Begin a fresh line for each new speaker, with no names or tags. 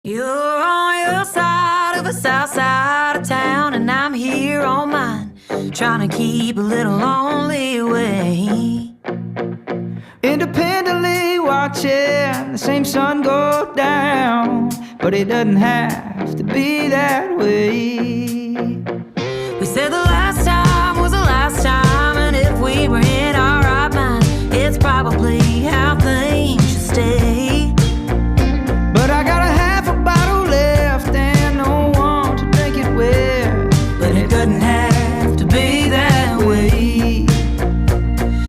You're on your side of the south side of town, and I'm here on mine, trying to keep a little lonely away.
Independently watching the same sun go down, but it doesn't have to be that way.
We said the